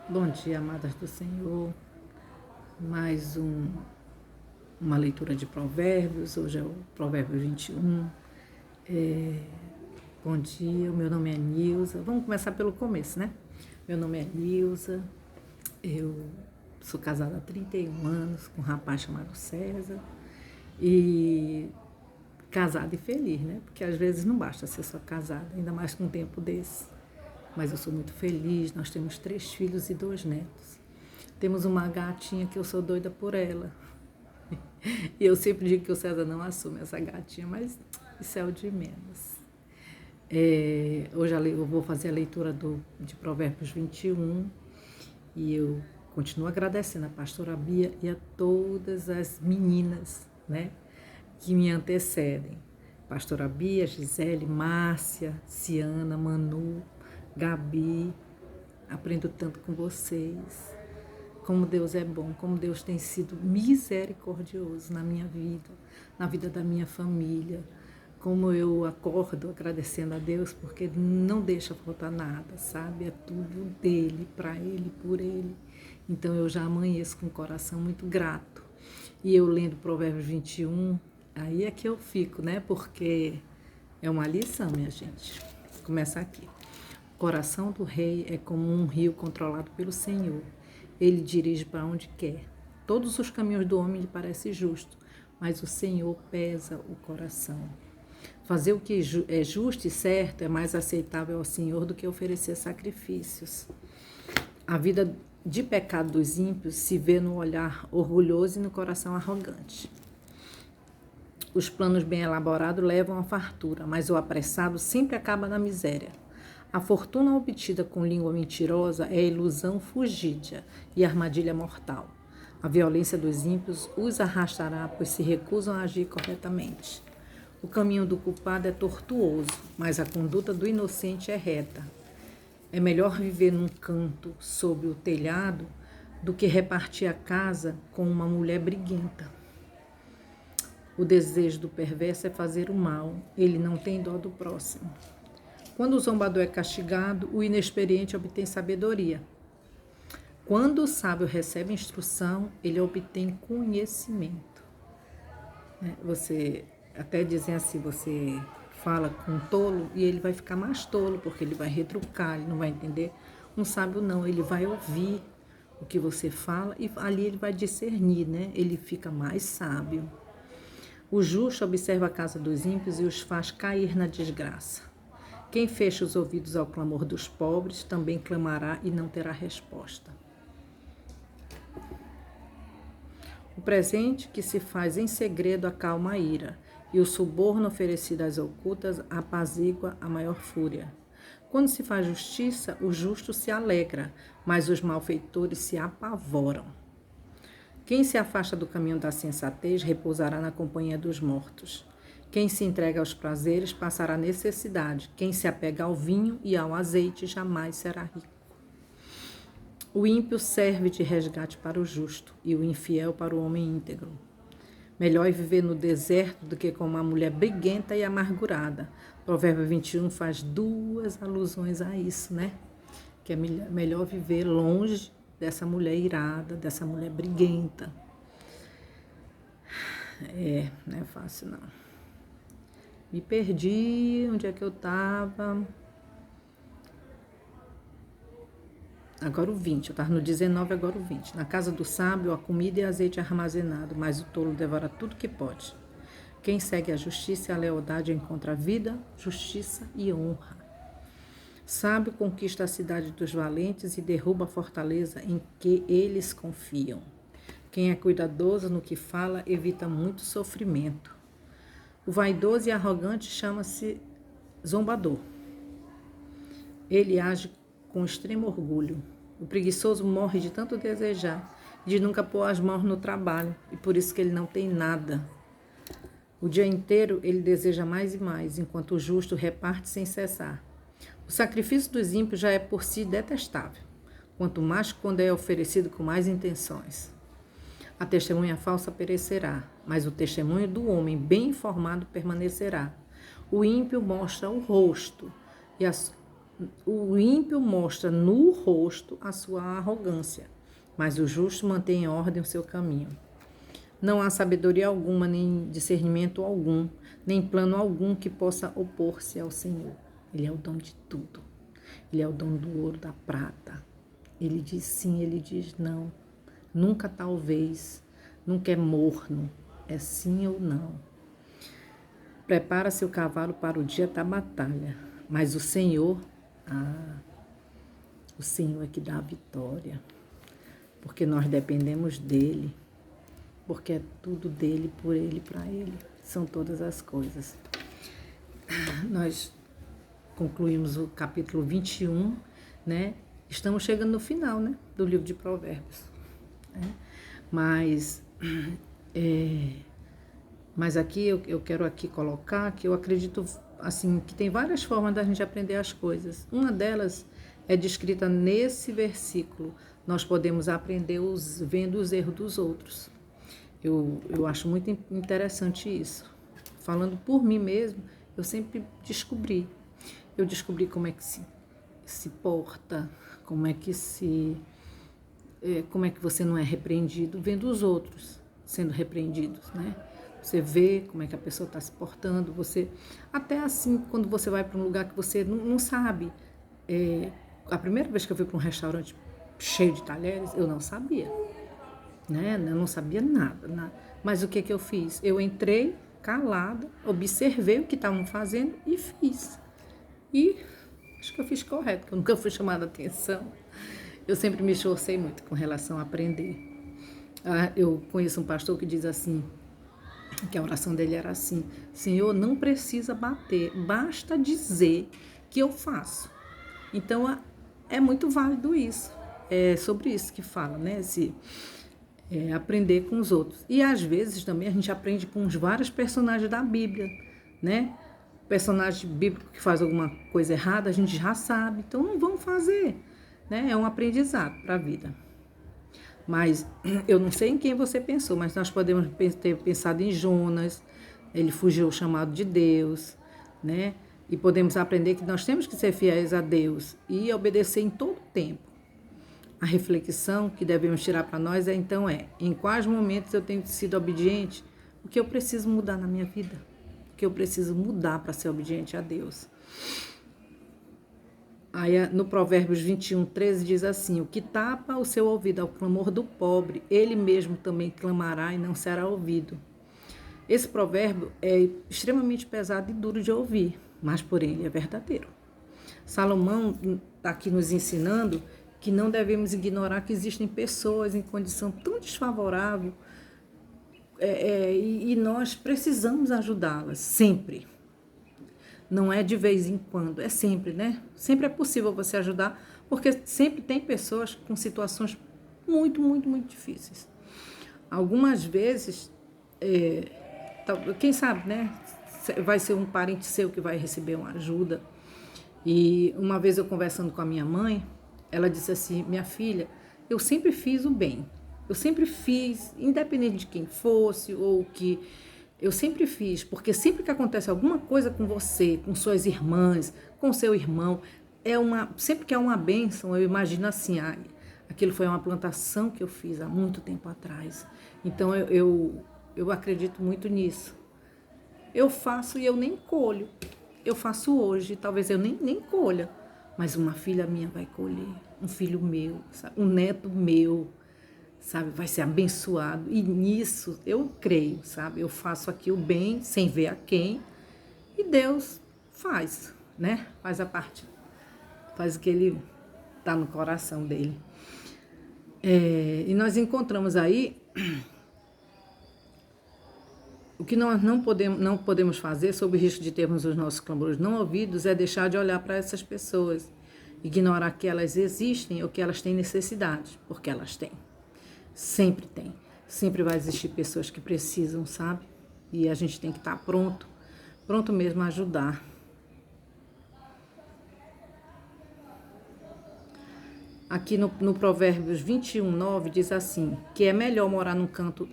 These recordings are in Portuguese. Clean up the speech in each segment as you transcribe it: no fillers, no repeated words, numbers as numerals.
Bom dia, amadas do Senhor. Mais uma leitura de Provérbios. Hoje é o Provérbio 21. Bom dia, o meu nome é Nilza. Vamos começar pelo começo, né? Meu nome é Nilza. Eu sou casada há 31 anos com um rapaz chamado César. E casada e feliz, né? Porque às vezes não basta ser só casada, ainda mais com um tempo desse. Mas eu sou muito feliz, nós temos 3 filhos e 2 netos. Temos uma gatinha que eu sou doida por ela. E eu sempre digo que o César não assume essa gatinha, mas isso é o de menos. Hoje eu vou fazer a leitura de Provérbios 21 e eu continuo agradecendo a pastora Bia e a todas as meninas, né, que me antecedem. Pastora Bia, Gisele, Márcia, Ciana, Manu, Gabi, aprendo tanto com vocês. Como Deus é bom, como Deus tem sido misericordioso na minha vida, na vida da minha família. Como eu acordo agradecendo a Deus, porque Ele não deixa faltar nada, sabe? É tudo dele, para Ele, por Ele. Então eu já amanheço com o coração muito grato. E eu lendo Provérbios 21, aí é que eu fico, né? Porque é uma lição, minha gente. Vou começar aqui. O coração do rei é como um rio controlado pelo Senhor. Ele dirige para onde quer. Todos os caminhos do homem lhe parecem justos, mas o Senhor pesa o coração. Fazer o que é justo e certo é mais aceitável ao Senhor do que oferecer sacrifícios. A vida de pecado dos ímpios se vê no olhar orgulhoso e no coração arrogante. Os planos bem elaborados levam à fartura, mas o apressado sempre acaba na miséria. A fortuna obtida com língua mentirosa é ilusão fugídia e armadilha mortal. A violência dos ímpios os arrastará, pois se recusam a agir corretamente. O caminho do culpado é tortuoso, mas a conduta do inocente é reta. É melhor viver num canto sob o telhado do que repartir a casa com uma mulher briguenta. O desejo do perverso é fazer o mal, ele não tem dó do próximo. Quando o zombador é castigado, o inexperiente obtém sabedoria. Quando o sábio recebe instrução, ele obtém conhecimento. Você até dizem assim, você fala com um tolo e ele vai ficar mais tolo, porque ele vai retrucar, ele não vai entender. Um sábio não, ele vai ouvir o que você fala e ali ele vai discernir, né? Ele fica mais sábio. O justo observa a casa dos ímpios e os faz cair na desgraça. Quem fecha os ouvidos ao clamor dos pobres também clamará e não terá resposta. O presente que se faz em segredo acalma a ira, e o suborno oferecido às ocultas apazigua a maior fúria. Quando se faz justiça, o justo se alegra, mas os malfeitores se apavoram. Quem se afasta do caminho da sensatez repousará na companhia dos mortos. Quem se entrega aos prazeres passará necessidade. Quem se apega ao vinho e ao azeite jamais será rico. O ímpio serve de resgate para o justo e o infiel para o homem íntegro. Melhor é viver no deserto do que com uma mulher briguenta e amargurada. Provérbio 21 faz 2 alusões a isso, né? Que é melhor viver longe dessa mulher irada, dessa mulher briguenta. Não é fácil não. Me perdi, onde é que eu estava? Agora o 20, eu estava no 19, agora o 20. Na casa do sábio, a comida e azeite armazenado, mas o tolo devora tudo que pode. Quem segue a justiça e a lealdade encontra vida, justiça e honra. Sábio conquista a cidade dos valentes e derruba a fortaleza em que eles confiam. Quem é cuidadoso no que fala evita muito sofrimento. O vaidoso e arrogante chama-se zombador. Ele age com extremo orgulho. O preguiçoso morre de tanto desejar, de nunca pôr as mãos no trabalho, e por isso que ele não tem nada. O dia inteiro ele deseja mais e mais, enquanto o justo reparte sem cessar. O sacrifício dos ímpios já é por si detestável, quanto mais quando é oferecido com mais intenções. A testemunha falsa perecerá, mas o testemunho do homem bem informado permanecerá. O ímpio mostra o rosto O ímpio mostra no rosto a sua arrogância, mas o justo mantém em ordem o seu caminho. Não há sabedoria alguma, nem discernimento algum, nem plano algum que possa opor-se ao Senhor. Ele é o dono de tudo. Ele é o dono do ouro, da prata. Ele diz sim, ele diz não. Nunca talvez, nunca é morno, é sim ou não. Prepara seu cavalo para o dia da batalha, mas o Senhor é que dá a vitória, porque nós dependemos dele, porque é tudo dele, por ele, para ele, são todas as coisas. Nós concluímos o capítulo 21, né? Estamos chegando no final, né, do livro de Provérbios, né? Mas aqui eu quero aqui colocar que eu acredito assim que tem várias formas da gente aprender as coisas. Uma delas é descrita nesse versículo. Nós podemos aprender vendo os erros dos outros. Eu acho muito interessante isso. Falando por mim mesmo, eu sempre descobri. Eu descobri como é que se porta, como é que você não é repreendido vendo os outros sendo repreendidos, né? Você vê como é que a pessoa está se portando, você até assim, quando você vai para um lugar que você não sabe. A primeira vez que eu fui para um restaurante cheio de talheres, eu não sabia, né? Eu não sabia nada. Mas o que eu fiz? Eu entrei calada, observei o que estavam fazendo e fiz. E acho que eu fiz correto, porque eu nunca fui chamada a atenção. Eu sempre me esforcei muito com relação a aprender. Eu conheço um pastor que diz assim, que a oração dele era assim: Senhor, não precisa bater, basta dizer que eu faço. Então, é muito válido isso. É sobre isso que fala, né? Aprender com os outros. E às vezes também a gente aprende com os vários personagens da Bíblia, né? O personagem bíblico que faz alguma coisa errada, a gente já sabe, então não vamos fazer, né? É um aprendizado para a vida. Mas eu não sei em quem você pensou, mas nós podemos ter pensado em Jonas. Ele fugiu ao chamado de Deus, né? E podemos aprender que nós temos que ser fiéis a Deus e obedecer em todo o tempo. A reflexão que devemos tirar para nós em quais momentos eu tenho sido obediente, o que eu preciso mudar na minha vida, o que eu preciso mudar para ser obediente a Deus. Aí no Provérbios 21, 13 diz assim: o que tapa o seu ouvido ao clamor do pobre, ele mesmo também clamará e não será ouvido. Esse provérbio é extremamente pesado e duro de ouvir, mas porém ele é verdadeiro. Salomão está aqui nos ensinando que não devemos ignorar que existem pessoas em condição tão desfavorável e nós precisamos ajudá-las, sempre. Não é de vez em quando, é sempre, né? Sempre é possível você ajudar, porque sempre tem pessoas com situações muito, muito, muito difíceis. Algumas vezes, quem sabe, né? Vai ser um parente seu que vai receber uma ajuda. E uma vez eu conversando com a minha mãe, ela disse assim: minha filha, eu sempre fiz o bem. Eu sempre fiz, independente de quem fosse ou que... Eu sempre fiz, porque sempre que acontece alguma coisa com você, com suas irmãs, com seu irmão, sempre que é uma bênção, eu imagino assim, aquilo foi uma plantação que eu fiz há muito tempo atrás. Então eu acredito muito nisso. Eu faço e eu nem colho. Eu faço hoje, talvez eu nem colha, mas uma filha minha vai colher, um filho meu, sabe? Um neto meu, sabe, vai ser abençoado. E nisso eu creio, sabe? Eu faço aqui o bem sem ver a quem, e Deus faz, né? Faz a parte, faz o que ele está no coração dele. E nós encontramos aí o que nós não podemos fazer sob o risco de termos os nossos clamores não ouvidos é deixar de olhar para essas pessoas, ignorar que elas existem ou que elas têm necessidade, porque elas têm. Sempre tem. Sempre vai existir pessoas que precisam, sabe? E a gente tem que estar pronto mesmo a ajudar. Aqui no Provérbios 21, 9 diz assim, que é melhor morar num canto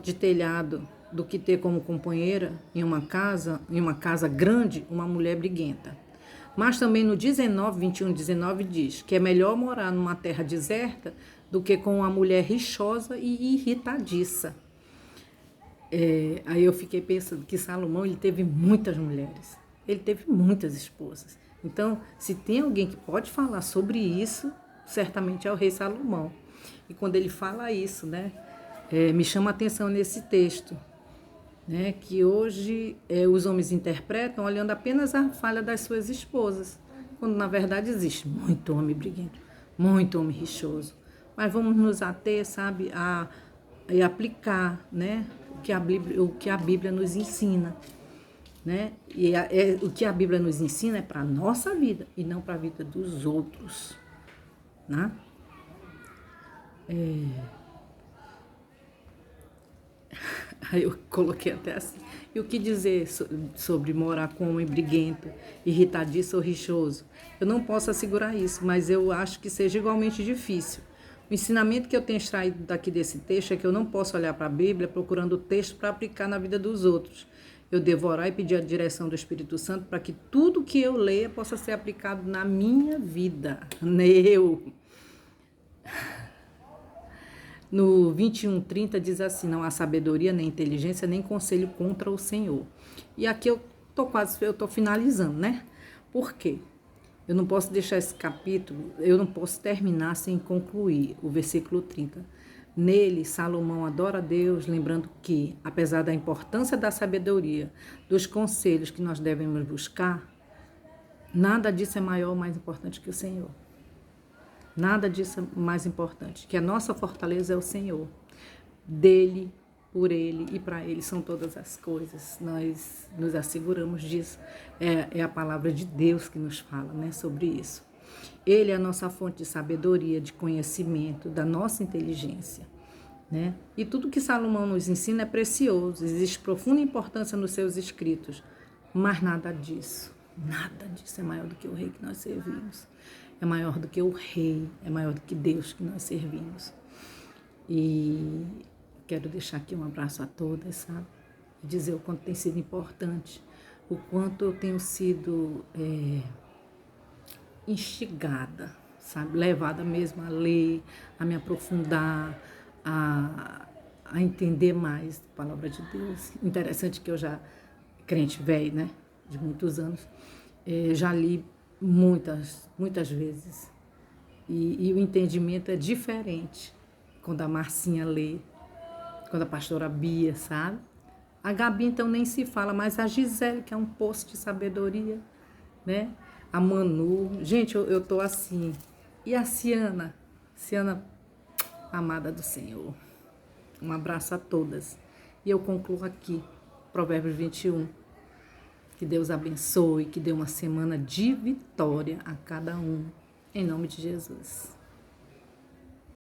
de telhado do que ter como companheira em uma casa grande uma mulher briguenta. Mas também no 19, 21, 19 diz que é melhor morar numa terra deserta do que com uma mulher rixosa e irritadiça. Aí eu fiquei pensando que Salomão ele teve muitas mulheres, ele teve muitas esposas. Então, se tem alguém que pode falar sobre isso, certamente é o rei Salomão. E quando ele fala isso, né, me chama a atenção nesse texto, né, que hoje os homens interpretam olhando apenas a falha das suas esposas, quando na verdade existe muito homem briguento, muito homem rixoso. Mas vamos nos ater, sabe, a aplicar, né, o que a Bíblia nos ensina, né? E o que a Bíblia nos ensina é para a nossa vida e não para a vida dos outros, né? Aí eu coloquei até assim. E o que dizer sobre morar com um homem briguento, irritadiço ou rixoso? Eu não posso assegurar isso, mas eu acho que seja igualmente difícil. O ensinamento que eu tenho extraído daqui desse texto é que eu não posso olhar para a Bíblia procurando o texto para aplicar na vida dos outros. Eu devo orar e pedir a direção do Espírito Santo para que tudo que eu leia possa ser aplicado na minha vida. No 21:30 diz assim: não há sabedoria, nem inteligência, nem conselho contra o Senhor. E aqui eu estou finalizando, né? Por quê? Eu não posso deixar esse capítulo, eu não posso terminar sem concluir o versículo 30. Nele, Salomão adora a Deus, lembrando que, apesar da importância da sabedoria, dos conselhos que nós devemos buscar, nada disso é maior ou mais importante que o Senhor. Nada disso é mais importante, que a nossa fortaleza é o Senhor. Dele, por Ele e para Ele são todas as coisas. Nós nos asseguramos disso. É a palavra de Deus que nos fala, né, sobre isso. Ele é a nossa fonte de sabedoria, de conhecimento, da nossa inteligência, né? E tudo que Salomão nos ensina é precioso. Existe profunda importância nos seus escritos. Mas nada disso é maior do que o rei que nós servimos. É maior do que o rei, é maior do que Deus que nós servimos. E quero deixar aqui um abraço a todas, sabe? E dizer o quanto tem sido importante, o quanto eu tenho sido instigada, sabe? Levada mesmo a ler, a me aprofundar, a entender mais a palavra de Deus. Interessante que eu já, crente velho, né? De muitos anos, já li muitas vezes. E o entendimento é diferente quando a Marcinha lê, quando a pastora Bia, sabe? A Gabi, então, nem se fala, mas a Gisele, que é um poço de sabedoria, né? A Manu, gente, eu tô assim. E a Ciana, amada do Senhor. Um abraço a todas. E eu concluo aqui, Provérbios 21. Que Deus abençoe, que dê uma semana de vitória a cada um. Em nome de Jesus.